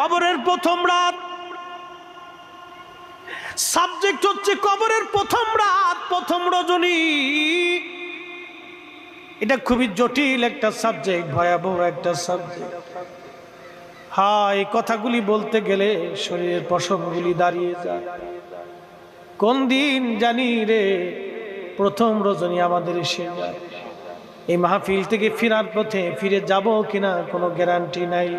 কবরের প্রথম রাত, সাবজেক্ট হচ্ছে কবরের প্রথম রাত, প্রথম রজনী। এটা খুবই জটিল একটা সাবজেক্ট, ভয়াবহ একটা সাবজেক্ট। হ্যাঁ, এই কথাগুলি বলতে গেলে শরীরের পশমগুলি দাঁড়িয়ে যায়। কোন দিন জানি রে প্রথম রজনী আমাদের এসে যায়। এই মাহফিল থেকে ফেরার পথে ফিরে যাব কিনা কোনো গ্যারান্টি নাই।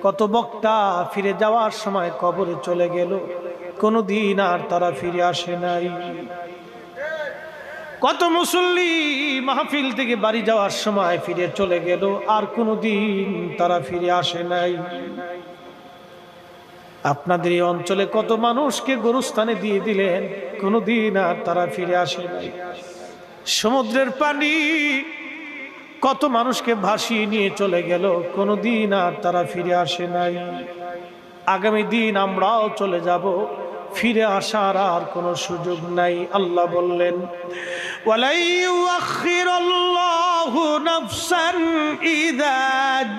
কত বক্তা ফিরে যাওয়ার সময় কবরে চলে গেল, কোনো দিন আর তারা ফিরে আসে নাই। কত মুসল্লি মাহফিল থেকে বাড়ি যাওয়ার সময় ফিরে চলে গেল, আর কোনো দিন তারা ফিরে আসে নাই। আপনাদের এই অঞ্চলে কত মানুষকে গোরস্থানে দিয়ে দিলেন, কোনো দিন আর তারা ফিরে আসে নাই। সমুদ্রের পানি কত মানুষকে ভাসিয়ে নিয়ে চলে গেল, কোনো দিন আর তারা ফিরে আসে নাই। আগামী দিন আমরাও চলে যাব, ফিরে আসার আর কোনো সুযোগ নাই। আল্লাহ বললেন, ওয়ালা ইউআখিরুল্লাহু নাফসান ইযা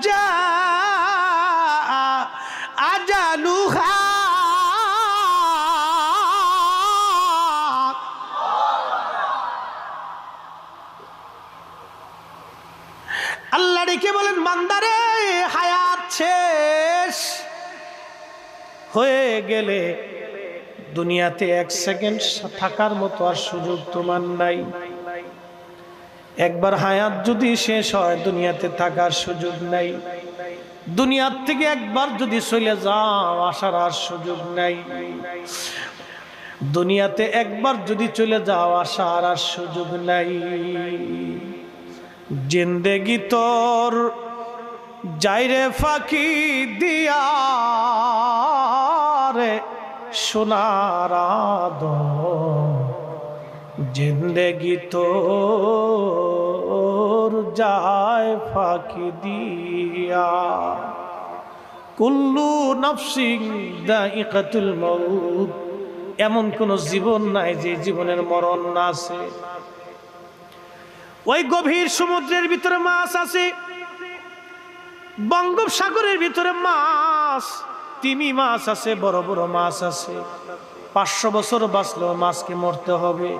জাআ আজালুহা। আল্লাহ ডেকে বলেন, বান্দারে হায়াত শেষ হয়ে গেলে দুনিয়াতে এক সেকেন্ড থাকার মতো আর সুযোগ তোমার নাই। একবার হায়াত যদি শেষ হয় দুনিয়াতে থাকার সুযোগ নাই। দুনিয়ার থেকে একবার যদি চলে যাও আসার আর সুযোগ নাই। দুনিয়াতে একবার যদি চলে যাও আসার আর সুযোগ নাই। জিন্দেগি তোর যাইরে ফাঁকি দিয়া রে সোনার আদম, জিন্দেগি তোর যায় ফাঁকি দিয়া। কুল্লু নাফসিন যায়িকাতুল মাউত, এমন কোন জীবন নাই যে জীবনের মরণ না আছে। ওই গভীর সমুদ্রের ভিতরে মাছ আছে, বঙ্গোপসাগরের ভিতরে মাছ, তিমি মাছ আছে, বড় বড় মাছ আছে। 500 বছর বাঁচলেও মাছকে মরতে হবে,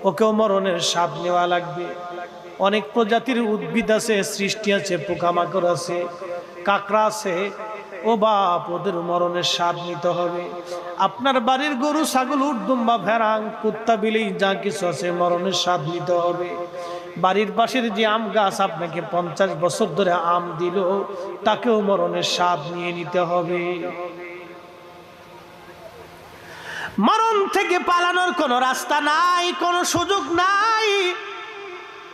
ওকেও মরণের স্বাদ নেওয়া লাগবে। অনেক প্রজাতির উদ্ভিদ আছে, সৃষ্টি আছে, পোকামাকড় আছে, কাঁকড়া আছে। ও বাপ, ওদের মরণের স্বাদ নিতে হবে। আপনার বাড়ির গরু, ছাগল, উট, দুম্বা, ভেড়া, কুত্তা, বিলেই যা কিছু আছে, মরণের স্বাদ নিতে হবে। বাড়ির পাশের যে আম গাছ আপনাকে 50 বছর ধরে আম দিল, তাকেও মরণের স্বাদ নিয়ে নিতে হবে। মরণ থেকে পালানোর কোনো রাস্তা নাই, কোনো সুযোগ নাই।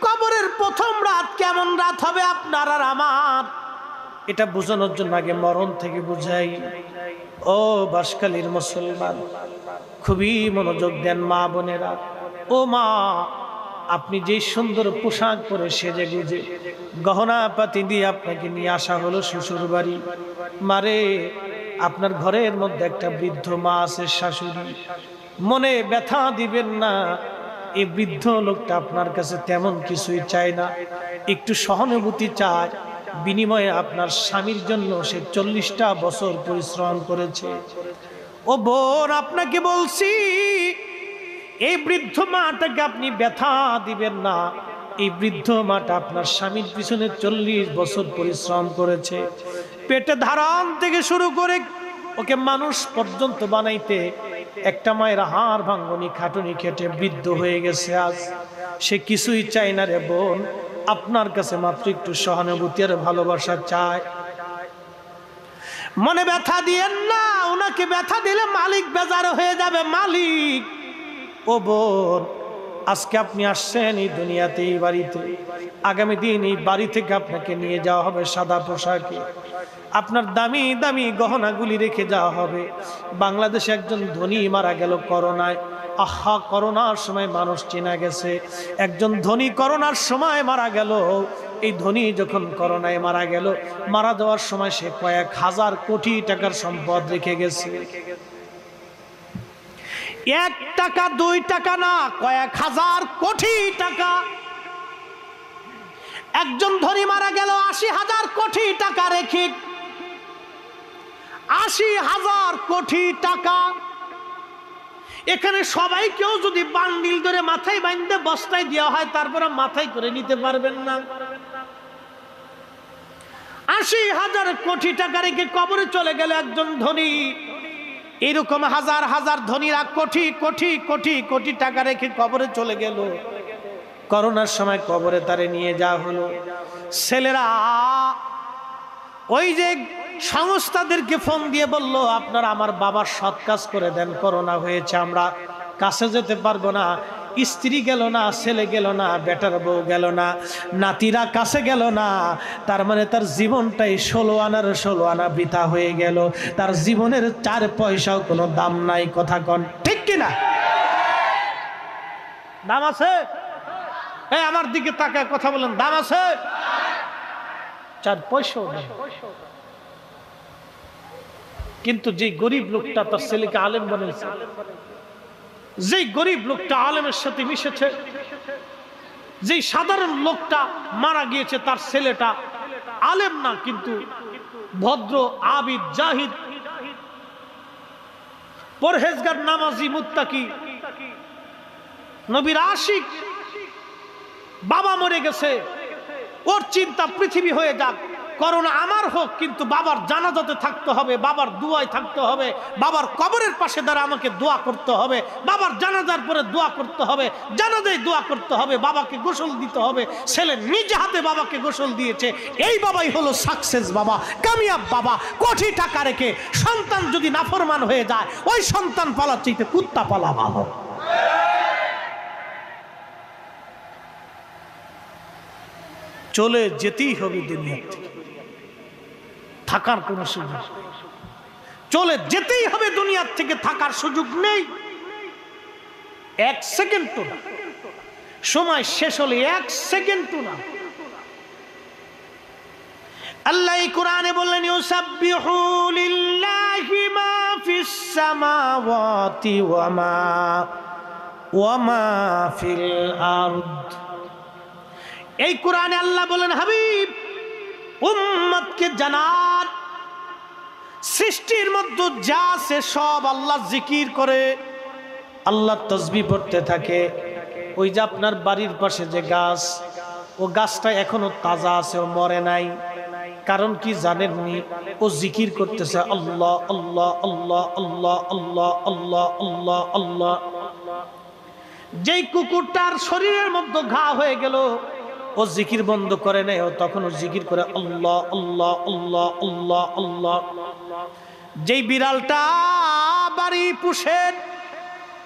কবরের প্রথম রাত কেমন রাত হবে আপনার আর আমার, এটা বোঝানোর জন্য আগে মরণ থেকে বুঝাই। ও বাঁশখালীর মুসলমান, খুবই মনোযোগ দেন মা বোনেরা। ও মা, আপনি যে সুন্দর পোশাক পরে সেজে গুজে গহনা পাতি দিয়ে আপনাকে নিয়ে আসা হলো শ্বশুর বাড়ি। মারে, আপনার ঘরের মধ্যে একটা বৃদ্ধ মা আছে, শাশুড়ি। মনে ব্যথা দিবেন না, এই বৃদ্ধ লোকটা আপনার কাছে তেমন কিছুই চায় না, একটু সহানুভূতি চায়। বিনিময়ে আপনার স্বামীর জন্য সে 40টা বছর পরিশ্রম করেছে। ও বোন, আপনাকে বলছি, এই বৃদ্ধ মাটাকে আপনি ব্যথা দিবেন না। এই বৃদ্ধ মাটা আপনার স্বামীর পিছনে 40 বছর পরিশ্রম করেছে। পেটে ধারণ থেকে শুরু করে ওকে মানুষ পর্যন্ত বানাইতে একটা মায়ের হাড় ভাঙ্গনি খাটুনি খেটে বৃদ্ধ হয়ে গেছে আজ। সে কিছুই চায় না রে বোন, আপনার কাছে মাত্র একটু সহানুভূতি আর ভালোবাসা চায়। মনে ব্যথা দিয়েন না, ওনাকে ব্যথা দিলে মালিক বেজার হয়ে যাবে। মালিক, ও বোন, আজকে আপনি আসছেন এই দুনিয়াতে, এই বাড়িতে। আগামী দিন এই বাড়ি থেকে আপনাকে নিয়ে যাওয়া হবে সাদা পোশাকে, আপনার দামি দামি গহনাগুলি রেখে যাওয়া হবে। বাংলাদেশে একজন ধনী মারা গেল করোনায়। আহা, করোনার সময় মানুষ চেনা গেছে। একজন ধনী করোনার সময় মারা গেল। এই ধনী যখন করোনায় মারা গেল, মারা যাওয়ার সময় সে কয়েক হাজার কোটি টাকার সম্পদ রেখে গেছে। 1 টাকা 2 টাকা না, কয়েক হাজার কোটি টাকা। একজন ধনী মারা গেল 80,000 কোটি টাকা রেখে। 80,000 কোটি টাকা। এখানে সবাই কেউ যদি বান্ডিল ধরে মাথায় বাঁধতে বস্তায় দেওয়া হয়, তারপরে মাথায় করে নিতে পারবেন না। 80,000 কোটি টাকা রেখে কবরে চলে গেল একজন ধনী। এরকম হাজার হাজার ধনীরা কোটি কোটি কোটি কোটি টাকা রেখে কবরে চলে গেল। করোনার সময় কবরে তারে নিয়ে যাওয়া হলো। ছেলেরা ওই যে সংস্থাদেরকে ফোন দিয়ে বলল, আপনারা আমার বাবার সৎ কাজ করে দেন, করোনা হয়েছে, আমরা কাছে যেতে পারবো না। স্ত্রী গেল না, ছেলে গেল না, বেটার বউ গেল না, নাতিরা কাছে গেল না। তার মানে তার জীবনটাই 16 আনার 16 আনা বৃথা হয়ে গেল। তার জীবনের 4 পয়সাও কোনো দাম নাই। কথা কন ঠিক কিনা? দাম আছে? এই আমার দিকে তাকায় কথা বলেন, দাম আছে? 4 পয়সাও নেই। কিন্তু যে গরিব লোকটা তার ছেলেকে আলেম বানিয়েছে, যে গরিব লোকটা আলেমের সাথে মিশেছে, যে সাধারণ লোকটা মারা গিয়েছে, তার ছেলেটা আলেম না কিন্তু ভদ্র, আবিদ, জাহিদ, পরহেজগার, নামাজি, মুত্তাকি, নবীর আশিক, বাবা মরে গেছে, ওর চিন্তা পৃথিবী হয়ে যাক, করোনা আমার হোক, কিন্তু বাবার জানাজাতে থাকতে হবে, বাবার দুয়ায় থাকতে হবে, বাবার কবরের পাশে দ্বারা আমাকে দোয়া করতে হবে, বাবার জানাজার পরে দোয়া করতে হবে, জানাজায় দোয়া করতে হবে, বাবাকে গোসল দিতে হবে। ছেলে নিজে হাতে বাবাকে গোসল দিয়েছে। এই বাবাই হলো সাকসেস বাবা, কামিয়াব বাবা। কোটি টাকা রেখে সন্তান যদি নাফরমান হয়ে যায়, ওই সন্তান পালার চাইতে কুত্তা পালা ভালো। চলে যেতেই হবে দুনিয়া থেকে, থাকার কোনো সুযোগ, চলে যেতেই হবে দুনিয়ার থেকে, থাকার সুযোগ নেই। 1 সেকেন্ড তো না, সময় শেষ হলে 1 সেকেন্ড তো না। আল্লাহ কোরআনে বললেন, ইউসাব্বিহু লিল্লাহি মা ফিস সামাওয়াতি ওয়া মা ফিল আরদ। এই কোরআনে আল্লাহ বলেন, হাবিব উম্মতকে জানান, সৃষ্টির মধ্যে যা আছে সব আল্লাহ জিকির করে, আল্লাহ তাসবিহ পড়তে থাকে। ওই যে আপনার বাড়ির পাশে যে গাছ, ও গাছটা এখনো তাজা আছে, ও মরে নাই। কারণ কি জানেননি? ও জিকির করতেছে আল্লাহ আল্লাহ আল্লাহ আল্লাহ আল্লাহ আল্লাহ আল্লাহ আল্লাহ। যেই কুকুরটার শরীরের মধ্যে ঘা হয়ে গেল, ও জিকির বন্ধ করে নাই, ও তখন ও জিকির করে আল্লাহ আল্লাহ আল্লাহ আল্লাহ আল্লাহ। যেই বিড়ালটা বাড়ি পুষেন,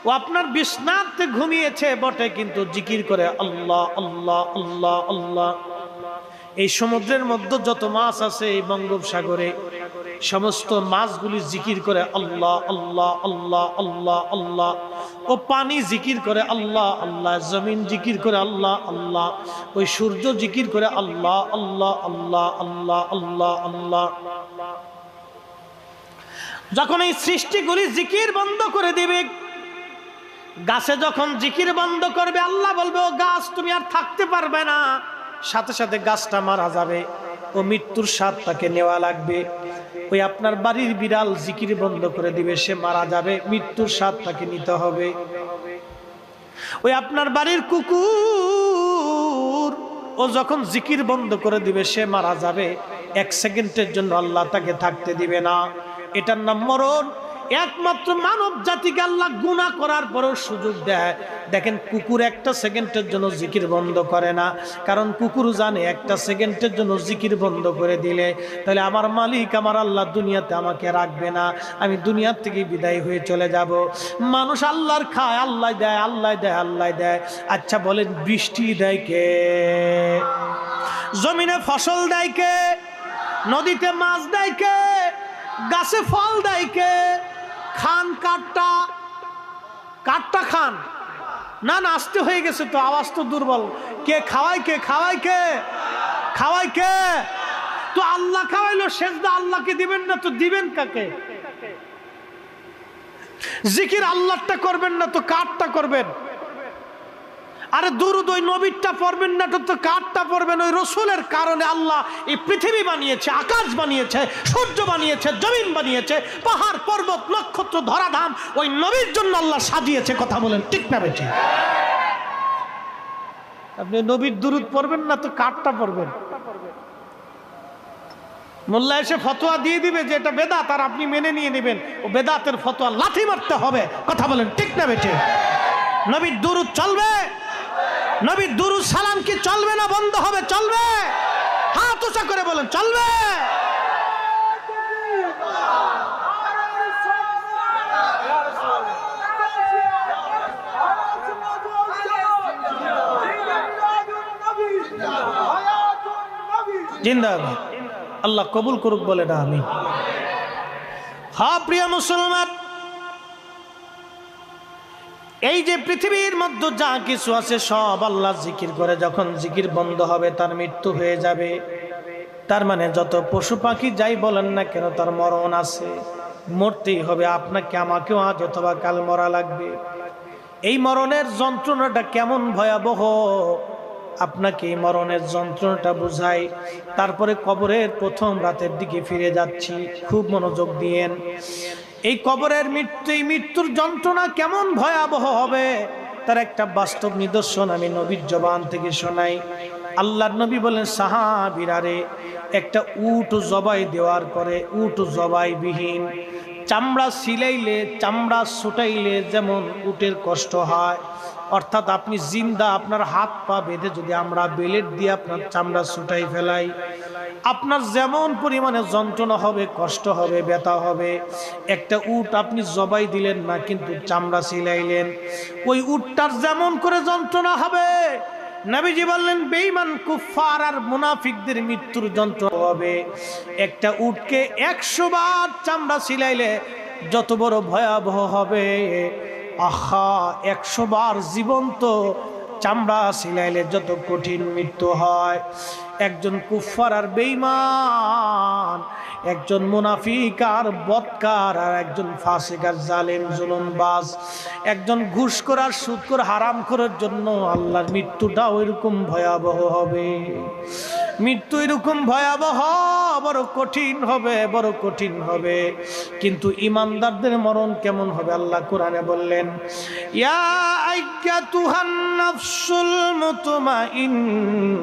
ও আপনার বিছনাতে ঘুমিয়েছে বটে, কিন্তু জিকির করে আল্লাহ আল্লাহ আল্লাহ আল্লাহ। এই সমুদ্রের মধ্যে যত মাছ আছে, এই বঙ্গোপসাগরে সমস্ত মাছগুলি জিকির করে আল্লাহ আল্লাহ আল্লাহ আল্লাহ আল্লাহ। ও পানি জিকির করে আল্লাহ আল্লাহ, জমিন জিকির করে আল্লাহ আল্লাহ, ওই সূর্য জিকির করে আল্লাহ আল্লাহ আল্লাহ আল্লাহ আল্লাহ আল্লাহ। যখন এই সৃষ্টিগুলি জিকির বন্ধ করে দিবে, গাছে যখন জিকির বন্ধ করবে, আল্লাহ বলবে, ও গাছ তুমি আর থাকতে পারবে না। সাথে সাথে গাছটা মারা যাবে, ও মৃত্যুর স্বাদ তাকে নেওয়া লাগবে। ওই আপনার বাড়ির বিড়াল জিকির বন্ধ করে দিবে, সে মারা যাবে, মৃত্যুর স্বাদ তাকে নিতে হবে। ওই আপনার বাড়ির কুকুর, ও যখন জিকির বন্ধ করে দিবে, সে মারা যাবে, 1 সেকেন্ডের জন্য আল্লাহ তাকে থাকতে দিবে না। এটার নাম মরণ। একমাত্র মানব জাতিকে আল্লাহ গুনাহ করার পরেও সুযোগ দেয়। দেখেন, কুকুর 1 সেকেন্ডের জন্য জিকির বন্ধ করে না, কারণ কুকুর জানে 1 সেকেন্ডের জন্য জিকির বন্ধ করে দিলে তাহলে আমার মালিক, আমার আল্লাহ দুনিয়াতে আমাকে রাখবে না, আমি দুনিয়ার থেকে বিদায় হয়ে চলে যাব। মানুষ আল্লাহর খায়, আল্লাহ দেয়, আল্লাহ দেয়, আল্লাহ দেয়। আচ্ছা বলেন, বৃষ্টি দেয় কে? জমিনে ফসল দেয় কে? নদীতে মাছ দেয় কে? গাছে ফল দেয় কে? খান কাঠটা, কাঠটা খান না, না আস্তে হয়ে গেছে তো, আওয়াজ তো দুর্বল। কে খাওয়ায়? কে খাওয়ায়? কে খাওয়ায়? কে? তো আল্লাহ খাওয়াইলো, সেজদা আল্লাহকে দিবেন না তো দিবেন কাকে? জিকির আল্লাহটা করবেন না তো কাঠটা করবেন? আরে দুরূদ ওই নবীরটা পড়বেন না তো কারটা পড়বেন? ওই রসুলের কারণে আল্লাহ এই পৃথিবী বানিয়েছে, আকাশ বানিয়েছে, সূর্য বানিয়েছে, জমিন বানিয়েছে, পাহাড় পর্বত নক্ষত্র ধরাধাম ওই নবীর জন্য আল্লাহ সাজিয়েছে। কথা বলেন ঠিক না বেঠি? আপনি নবীর দুরূদ পড়বেন না তো কারটা পড়বেন? মোল্লা এসে ফতোয়া দিয়ে দিবে যে এটা বেদাত, আর আপনি মেনে নিয়ে নেবেন। ও বেদাতের ফতোয়া লাথি মারতে হবে। কথা বলেন ঠিক না বেঠি? নবীর দুরূদ চলবে, নবীর দুরূদ সালাম কি চলবে না বন্ধ হবে? চলবে। হাত উঁচা করে বলেন চলবে। জিন্দাবাদ। আল্লাহ কবুল করুক বলে না আমি। হ্যাঁ প্রিয় মুসলমান, এই যে পৃথিবীর মধ্যে যা কিছু আছে সব আল্লাহ জিকির করে। যখন জিকির বন্ধ হবে তার মৃত্যু হয়ে যাবে। তার মানে যত পশু পাখি যাই বলেন না কেন তার মরণ আছে, মরতেই হবে। আপনাকে আমাকেও আজ অথবা কাল মরা লাগবে। এই মরণের যন্ত্রণাটা কেমন ভয়াবহ আপনাকে এই মরণের যন্ত্রণাটা বুঝাই। তারপরে কবরের প্রথম রাতের দিকে ফিরে যাচ্ছি, খুব মনোযোগ দিয়েন। এই কবরের মৃত্যু, এই মৃত্যুর যন্ত্রণা কেমন ভয়াবহ হবে তার একটা বাস্তব নিদর্শন আমি নবীর জবান থেকে শোনাই। আল্লাহর নবী বলেন, সাহাবীরা রে, একটা উট জবাই দেওয়ার পরে উট জবাই বিহীন চামড়া সিলাইলে, চামড়া ছুটাইলে যেমন উটের কষ্ট হয়, অর্থাৎ আপনি জিন্দা আপনার হাত পা বেঁধে যদি আমরা বেলেট দিয়ে আপনার চামড়া ছুটাই ফেলাই, আপনার যেমন পরিমাণে যন্ত্রণা হবে, কষ্ট হবে, ব্যথা হবে। একটা উট আপনি জবাই দিলেন না কিন্তু চামড়া সিলাইলেন, ওই উটটার যেমন করে যন্ত্রণা হবে, নবীজি বললেন বেঈমান কুফফার আর মুনাফিকদের মৃত্যুর যন্ত্রণা হবে। একটা উটকে 100 বার চামড়া সিলাইলে যত বড় ভয়াবহ হবে, আহা 100 বার জীবন্ত চামড়া সিলাইলে যত কঠিন মৃত্যু হয়। একজন কুফফার আর বেঈমান, একজন মুনাফিক আর বদকার, আর একজন ফাসিক আর জালেম জুলুমবাজ, একজন ঘুষখোর আর সুদখোর হারামখোরের জন্য আল্লাহর মৃত্যুটা ওইরকম ভয়াবহ হবে। মৃত্যু এরকম ভয়াবহ, বড় কঠিন হবে, বড় কঠিন হবে। কিন্তু ইমানদারদের মরণ কেমন হবে আল্লাহ কোরআনে বললেন, ইয়া আইয়াতুহান নাফসুল মুতমাইন্না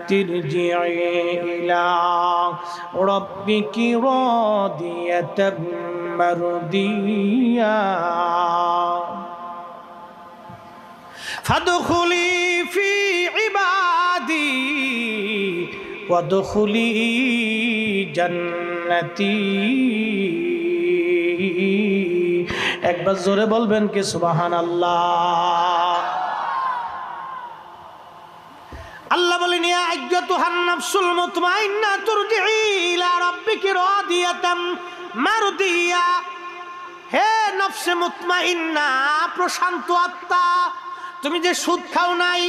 তিরজিই ইলা রাব্বিকি রাদিয়াতাম মারদিয়া ফাদখুলি ফি ইবাদি ওয়াদখুলি জান্নাতি। একবার জোরে বলবেন কি সুবহানাল্লাহ। আল্লাহ বলেন, ইয়া আইয়াতুহান নাফসুল মুতমাইন্না তুরজিই ইলা রাব্বিকি রাদিয়াতাম মারদিয়া। হে নফসে মুতমাইন্না, প্রশান্ত আত্মা, তুমি যে সুদ খাও নাই,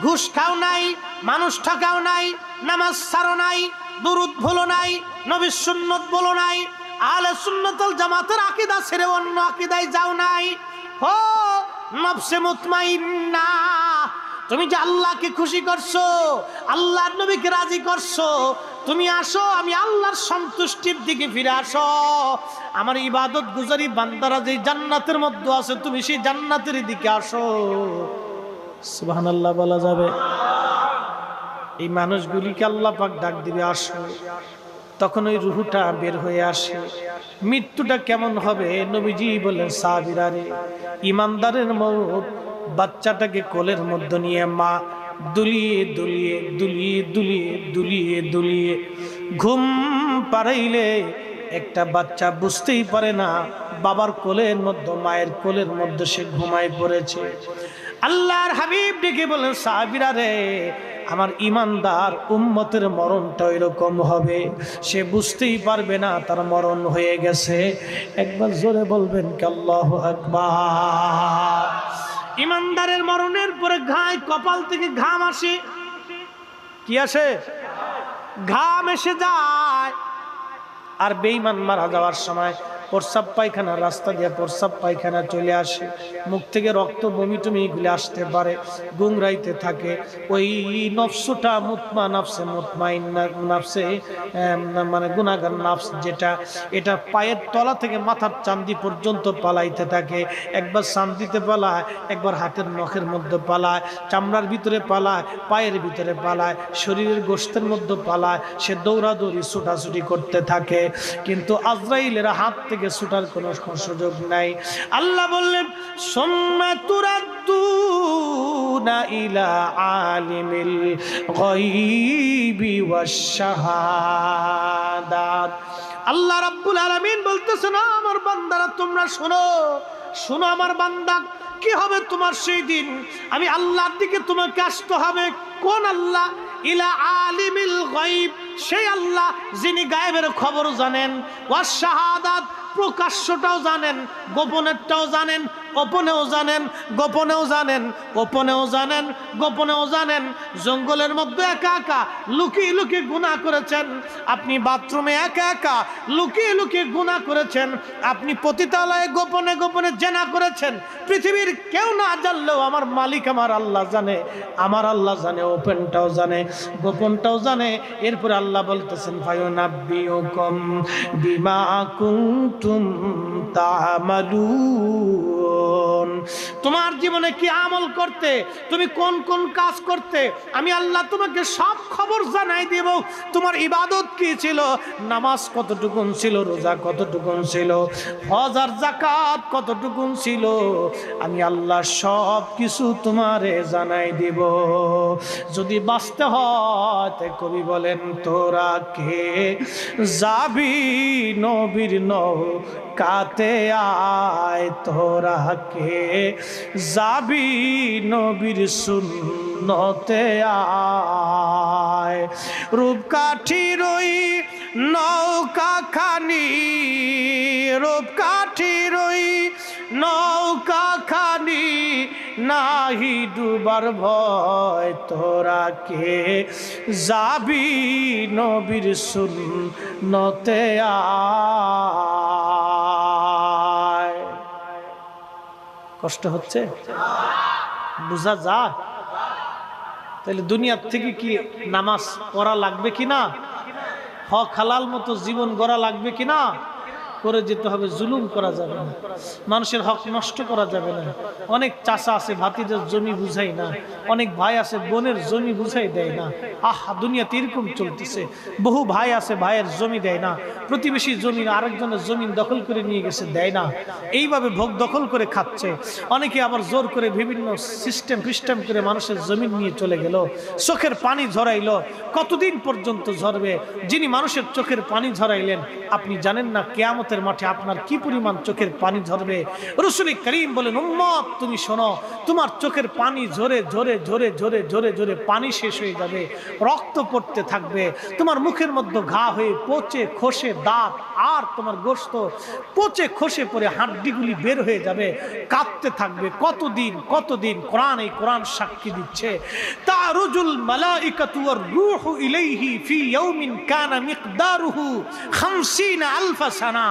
ঘুষ খাও নাই, মানুষ ঠকাও নাই, নামাজ ছাড়ো নাই, দুরূদ ভুলো নাই, নবীর সুন্নত বলো নাই, আহলে সুন্নাত ওয়াল জামাতের আকীদা ছেড়ে অন্য আকীদায় যাও নাই। ও নফসে মুতমাইন্না, তুমি যে আল্লাহকে খুশি করছো, আল্লাহর নবীকে রাজি করছো, তুমি আসো, আমি আল্লাহর সন্তুষ্টির দিকে ফিরে আসো। আমার ইবাদত গুজারি বান্দারা যে জান্নাতের মধ্যে আছে, তুমি সেই জান্নাতের দিকে আসো। সুবহানাল্লাহ বলা যাবে? এই মানুষগুলিকে আল্লাহ পাক ডাক দিবে, আসো। তখন ওই রুহুটা বের হয়ে আসে। মৃত্যুটা কেমন হবে নবীজি বলেন, সাহাবীরা রে, ইমানদারের মওত বাচ্চাটাকে কোলের মধ্যে নিয়ে মা দুলিয়ে দুলিয়ে দুলিয়ে দুলিয়ে দুলিয়ে দুলিয়ে ঘুম পাড়াইলে একটা বাচ্চা বুঝতেই পারে না বাবার কোলের মধ্যে, মায়ের কোলের মধ্যে সে ঘুমায় পড়েছে। আল্লাহর হাবিব ডেকে বলেন, সাহাবীরা রে, আমার ইমানদার উম্মতের মরণটা এরকম হবে, সে বুঝতেই পারবে না তার মরণ হয়ে গেছে। একবার জোরে বলবেন কি আল্লাহু আকবার। ইমানদারের মরণের পরে ঘায় কপাল থেকে ঘাম আসে। কি আসে? ঘাম এসে যায়। আর বেঈমান মারা যাওয়ার সময় প্রস্রাব পায়খানা রাস্তা দিয়ে প্রস্রাব পায়খানা চলে আসে, মুখ থেকে রক্ত বমি টমি এগুলি আসতে পারে, গুংরাইতে থাকে। ওই নফসটা মুতমাইন্না নাফসে মানে গুনাহগার নাফস যেটা, এটা পায়ের তলা থেকে মাথার চান্দি পর্যন্ত পালাইতে থাকে। একবার চান্দিতে পালায়, একবার হাতের নখের মধ্যে পালায়, চামড়ার ভিতরে পালায়, পায়ের ভিতরে পালায়, শরীরের গোশতের মধ্যে পালায়। সে দৌড়াদৌড়ি ছুটাছুটি করতে থাকে, কিন্তু আজরাইলের হাত থেকে ছুটার কোনো সুযোগ নাই। আল্লাহ বললেন সুম্মা তুরাদ্দুনা ইলা আলিমিল গায়বি ওয়াশ শাহাদাত। আল্লাহ রাব্বুল আলামিন বলতেছেন, আমার বান্দারা তোমরা শোনো, শোনো আমার বান্দা, কি হবে তোমার সেই দিন? আমি আল্লাহর দিকে তোমাকে আসতে হবে। কোন আল্লাহ? ইলা আলিমিল গায়ব, সেই আল্লাহ যিনি গায়েবের খবর জানেন, ওয়াস শাহাদাত, প্রকাশ্যটাও জানেন, গোপনেরটাও জানেন, গোপনেও জানেন, গোপনেও জানেন, গোপনেও জানেন, গোপনেও জানেন। জঙ্গলের মধ্যে একা একা লুকিয়ে লুকিয়ে গুনাহ করেছেন, আপনি বাথরুমে একা একা লুকিয়ে লুকিয়ে গুনাহ করেছেন, আপনি পতিতালয়ে গোপনে গোপনে জেনা করেছেন, পৃথিবীর কেউ না জানলেও আমার মালিক আমার আল্লাহ জানে, আমার আল্লাহ জানে, ওপেনটাও জানে, গোপনটাও জানে। এরপরে আল্লাহ বলতেছেন ফায়ুনাব্বিউকুম বিমা কুনতুম তা'মালুন, তোমার জীবনে কি আমল করতে, তুমি কোন কোন কাজ করতে, আমি আল্লাহ তোমাকে সব খবর জানাই দেব। তোমার ইবাদত কি ছিল, নামাজ কতটুকুন ছিল, রোজা কতটুকুন ছিল, হজ আর যাকাত কতটুকুন ছিল, আমি আল্লাহ সব কিছু তোমারে জানাই দেব। যদি বাঁচতে হয়, তাই কবি বলেন তোরা কে যাবি নবীর নৌকাতে আয়, তোরা কে যাবি নবীর সুন্নতে আয়। রূপকাঠির ওই নৌকা খানি, রূপকাঠির ওই নৌকা খানি, নাহি ডুবার ভয়, তোরা কে যাবি নবীর সুন্নতে আয়। কষ্ট হচ্ছে, বুঝা যায়? তাহলে দুনিয়ার থেকে কি নামাজ পড়া লাগবে কিনা, হক হালাল মতো জীবন গড়া লাগবে কিনা, করে যেতে হবে। জুলুম করা যাবে না, মানুষের হক নষ্ট করা যাবে না। অনেক চাচা আছে ভাতিদের জমি বুঝাই না, অনেক ভাই আছে বোনের জমি বুঝাই দেয় না। দুনিয়াতে এরকম চলতেছে। বহু ভাই আছে ভাইয়ের জমি দেয় না, প্রতিবেশী জমি আরেকজনের জমিন দখল করে নিয়ে গেছে, দেয় না। এইভাবে ভোগ দখল করে খাচ্ছে। অনেকে আবার জোর করে বিভিন্ন সিস্টেম করে মানুষের জমিন নিয়ে চলে গেল। চোখের পানি ঝরাইল, কতদিন পর্যন্ত ঝরবে? যিনি মানুষের চোখের পানি ঝরাইলেন, আপনি জানেন না কিয়ামতের মাঠে আপনার কি পরিমাণ চোখের পানি ঝরবে। রাসূল করিম বলেন, উম্মত তুমি শোনো, তোমার চোখের পানি ঝরে ঝরে ঝরে ঝরে ঝরে ঝরে পানি শেষ হয়ে যাবে, রক্ত পড়তে থাকবে, তোমার মুখের মধ্যে ঘা হয়ে পচে খসে দাঁত আর তোমার গোশত পচে খসে পড়ে হাড্ডিগুলি বের হয়ে যাবে, কাঁদতে থাকবে। কতদিন কতদিন? কোরআন, এই কোরআন সাক্ষী দিচ্ছে, তারুজুল মালাইকাতু ওয়ার রূহু ইলাইহি ফি ইয়াউমিন কানা মিকদারুহু 50 আলফ সানা।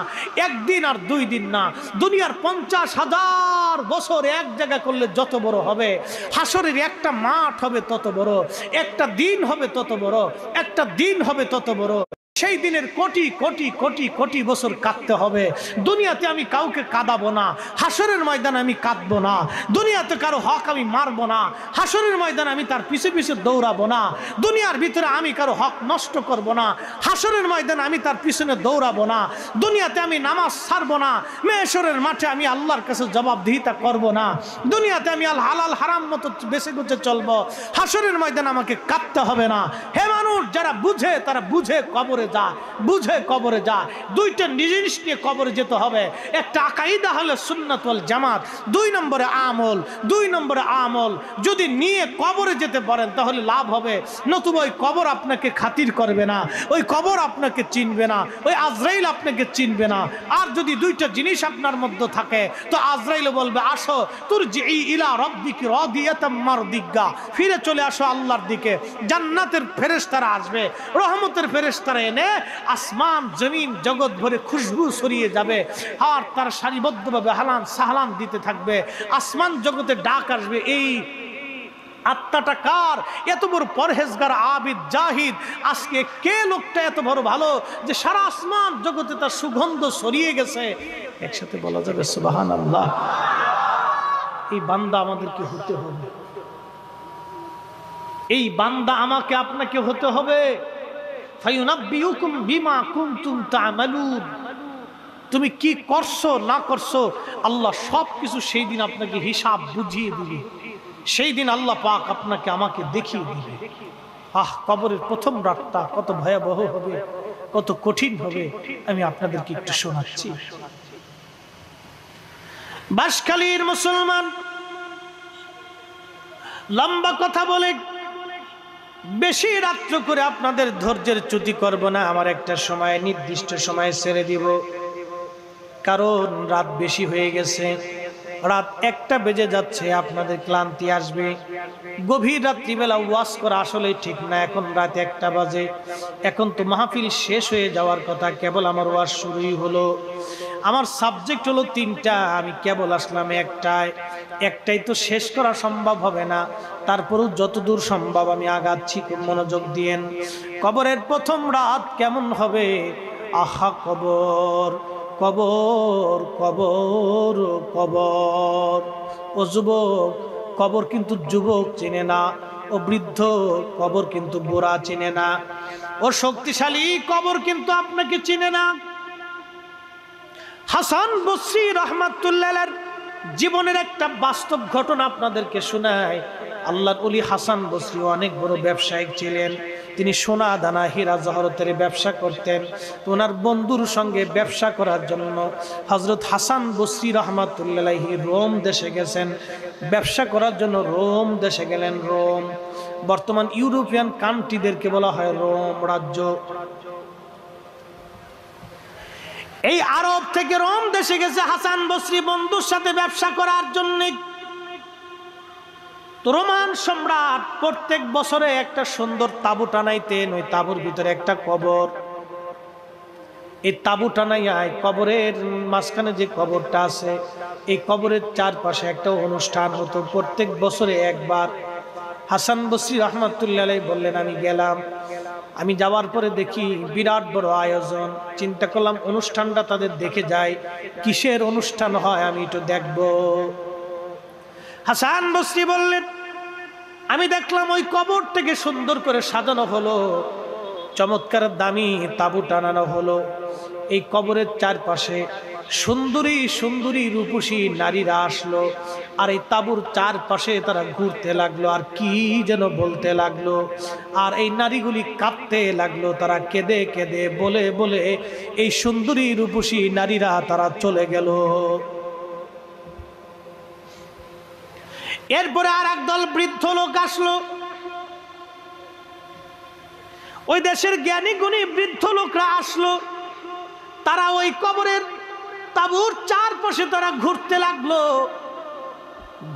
একদিন আর 2 দিন না, দুনিয়ার 50,000 বছর এক জায়গা করলে যত বড় হবে, হাসরের একটা মাঠ হবে তত বড়, একটা দিন হবে তত বড়, একটা দিন হবে তত বড়। সেই দিনের কোটি কোটি কোটি কোটি বছর কাঁদতে হবে। দুনিয়াতে আমি কাউকে কাঁদাবো না, হাসরের ময়দানে আমি কাঁদবো না। দুনিয়াতে কারো হক আমি মারবো না, হাসরের ময়দানে আমি তার পিছে পিছে দৌড়াবো না। দুনিয়ার ভিতরে আমি কারো হক নষ্ট করব না, হাসরের ময়দানে আমি তার পিছনে দৌড়াবো না। দুনিয়াতে আমি নামাজ ছাড়বো না, মেশরের মাঠে আমি আল্লাহর কাছে জবাবদিহিতা করব না। দুনিয়াতে আমি আল হালাল হারাম মতো বেছে গুছে চলবো, হাসরের ময়দানে আমাকে কাঁদতে হবে না। হে মানুষ, যারা বুঝে তারা বুঝে কবরে যা, বুঝে কবরে যা। দুইটা জিনিস নিয়ে কবরে যেতে হবে, একটা আকাইদা হলো সুন্নাত ওয়াল জামাত, 2 নম্বরে আমল, 2 নম্বরে আমল। যদি নিয়ে কবরে যেতে পারেন তাহলে লাভ হবে, নতুবা ওই কবর আপনাকে খাতির করবে না, ওই কবর আপনাকে চিনবে না, ওই আজরাইল আপনাকে চিনবে না। আর যদি দুইটা জিনিস আপনার মধ্যে থাকে তো আজরাইল বলবে, আসো তুরজিই ইলা রাব্বিকি রাদিয়াতাম মারদিয়া, ফিরে চলে আসো আল্লাহর দিকে। জান্নাতের ফেরেশতারা আসবে, রহমতের ফেরেশতারা এনে গেলে আসমান জমিন জগৎ ভরে খুশবু ছড়িয়ে যাবে, আর তার সারিবদ্ধভাবে হালান সাহালান দিতে থাকবে। আসমান জগতে ডাক আসবে, এই আত্মাটা কার? এত বড় পরহেজগার আবিদ জাহিদ, আজকে কে লোকটা এত বড় ভালো যে সারা আসমান জগতে তার সুগন্ধ ছড়িয়ে গেছে। একসাথে বলা যাবে সুবহানাল্লাহ। এই বান্দা আমাদেরকে হতে হবে, এই বান্দা আমাকে আপনাকে হতে হবে। ফায়ুনাব্বিউকুম বিমা কুনতুম তা'মালুন, তুমি কি করছো না করছো আল্লাহ সবকিছু সেই দিন আপনাকে হিসাব বুঝিয়ে দিবে। সেই দিন আল্লাহ পাক আপনাকে আমাকে দেখিয়ে দিবে। কবরের প্রথম রাতটা কত ভয়াবহ হবে, কত কঠিন হবে, আমি আপনাদেরকে একটু শোনাচ্ছি। বাঁশখালীর মুসলমান, লম্বা কথা বলে বেশি রাত্র করে আপনাদের ধৈর্যের চ্যুতি করব না। আমার একটা সময়, নির্দিষ্ট সময় ছেড়ে দিব, কারণ রাত বেশি হয়ে গেছে। রাত 1টা বেজে যাচ্ছে, আপনাদের ক্লান্তি আসবে। গভীর রাত্রিবেলা ওয়াজ করা আসলে ঠিক না। এখন রাত 1টা বাজে, এখন তো মাহফিল শেষ হয়ে যাওয়ার কথা, কেবল আমার ওয়াজ শুরুই হলো। আমার সাবজেক্ট হলো 3টা, আমি কেবল আসলাম একটাই তো শেষ করা সম্ভব হবে না। তারপরেও যতদূর সম্ভব আমি আগাচ্ছি, খুব মনোযোগ দিয়েন। কবরের প্রথম রাত কেমন হবে? আহা কবর, কবর, কবর, কবর। ও যুবক, কবর কিন্তু যুবক চেনে না। ও বৃদ্ধ, কবর কিন্তু বুড়া চেনে না। ও শক্তিশালী, কবর কিন্তু আপনাকে চিনে না। হাসান বসরি রাহমাতুল্লাহর জীবনের একটা বাস্তব ঘটনা আপনাদেরকে শোনায়। আল্লাহর ওলি হাসান বসরি অনেক বড় ব্যবসায়িক ছিলেন। তিনি সোনা দানা হীরা জহরতের ব্যবসা করতেন। তো ওনার বন্ধুর সঙ্গে ব্যবসা করার জন্য হযরত হাসান বসরি রাহমাতুল্লাহি রোম দেশে গেছেন। ব্যবসা করার জন্য রোম দেশে গেলেন। রোম বর্তমান ইউরোপিয়ান কান্ট্রিদেরকে বলা হয় রোম রাজ্য। এই আরব থেকে রোম দেশে গেছে হাসান বসরি বন্ধুর সাথে ব্যবসা করার জন্য। রোমান সম্রাট প্রত্যেক বছরে একটা সুন্দর তাবু টানাইতেন। ওই তাবুর ভিতরে একটা কবর। এই তাবু টানাইয়ায় কবরের মাঝখানে যে কবরটা আছে, এই কবরের চারপাশে একটা অনুষ্ঠান হতো প্রত্যেক বছরে একবার। হাসান বসরি রাহমাতুল্লাহ বললেন, আমি গেলাম। আমি যাওয়ার পরে দেখি বিরাট বড় আয়োজন। চিন্তা করলাম অনুষ্ঠানটা তাদের দেখে যাই, কিসের অনুষ্ঠান হয় আমি একটু দেখব। হাসান বসরি বললেন, আমি দেখলাম ওই কবরটাকে সুন্দর করে সাজানো হলো, চমৎকার দামি তাবু টানানো হলো। এই কবরের চারপাশে সুন্দরী সুন্দরী রূপসী নারীরা আসলো, আর এই তাবুর চারপাশে তারা ঘুরতে লাগলো আর কি যেন বলতে লাগলো। আর এই নারীগুলি কাঁদতে লাগলো, তারা কেঁদে কেঁদে বলে বলে এই সুন্দরী রূপসী নারীরা তারা চলে গেল। এরপরে আর একদল বৃদ্ধ লোক আসলো। ওই দেশের জ্ঞানী গুণী বৃদ্ধ লোকরা আসলো। তারা ওই কবরের তাবুর চারপাশে তারা ঘুরতে লাগলো,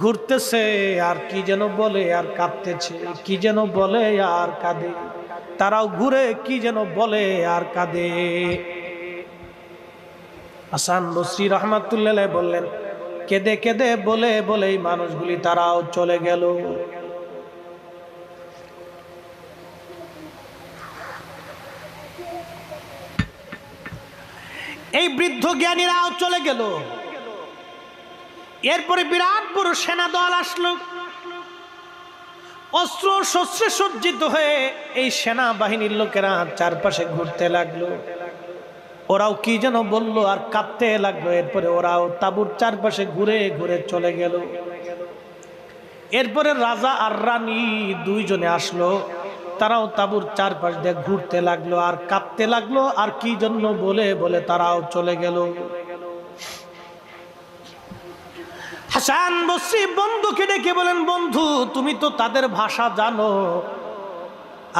ঘুরতেছে আর কি যেন বলে আর কাঁদতেছে, কি যেন বলে আর কাঁদে। তারাও ঘুরে কি যেন বলে আর কাঁদে। হাসান বসরি রাহমাতুল্লাহ বললেন, কেঁদে কেঁদে বলে বলে এই মানুষগুলি তারাও চলে গেল। এই বৃদ্ধ জ্ঞানীরাও চলে গেল। এরপরে বিরাট বড় সেনা দল আসলো, অস্ত্র শস্ত্রে সজ্জিত হয়ে এই সেনা বাহিনীর লোকেরা চারপাশে ঘুরতে লাগলো। ওরাও কি যেন বললো আর কাঁদতে লাগলো। এরপরে ওরাও তাঁবুর চারপাশে ঘুরে ঘুরে চলে গেল। এরপরে রাজা আর রানী দুইজনে আসলো, তারাও তাঁবুর চারপাশ দিয়ে ঘুরতে লাগলো আর কাঁদতে লাগলো আর কি জন্য বলে বলে তারাও চলে গেল। হাসান বসরি বন্ধুকে ডেকে বলেন, বন্ধু তুমি তো তাদের ভাষা জানো,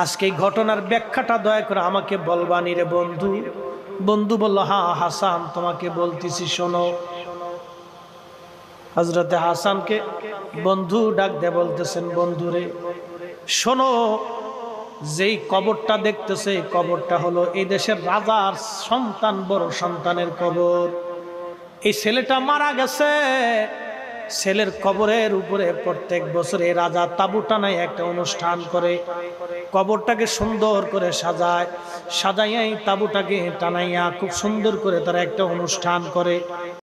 আজকে এই ঘটনার ব্যাখ্যাটা দয়া করে আমাকে বলবানি রে বন্ধু। বন্ধু বলল, হ্যাঁ হাসান তোমাকে বলতেছি শোনো। হযরতে হাসানকে বন্ধু ডাক দিয়ে বলতেছেন, বন্ধু রে শোনো, যেই কবরটা দেখতেছে এই কবরটা হলো এই দেশের রাজার সন্তান, বড় সন্তানের কবর। এই ছেলেটা মারা গেছে, ছেলের কবরের উপরে প্রত্যেক বছর এই রাজা তাবু টানায় একটা অনুষ্ঠান করে, কবরটাকে সুন্দর করে সাজায়, সাজাইয়া এই তাবুটাকে টানাইয়া খুব সুন্দর করে তারা একটা অনুষ্ঠান করে।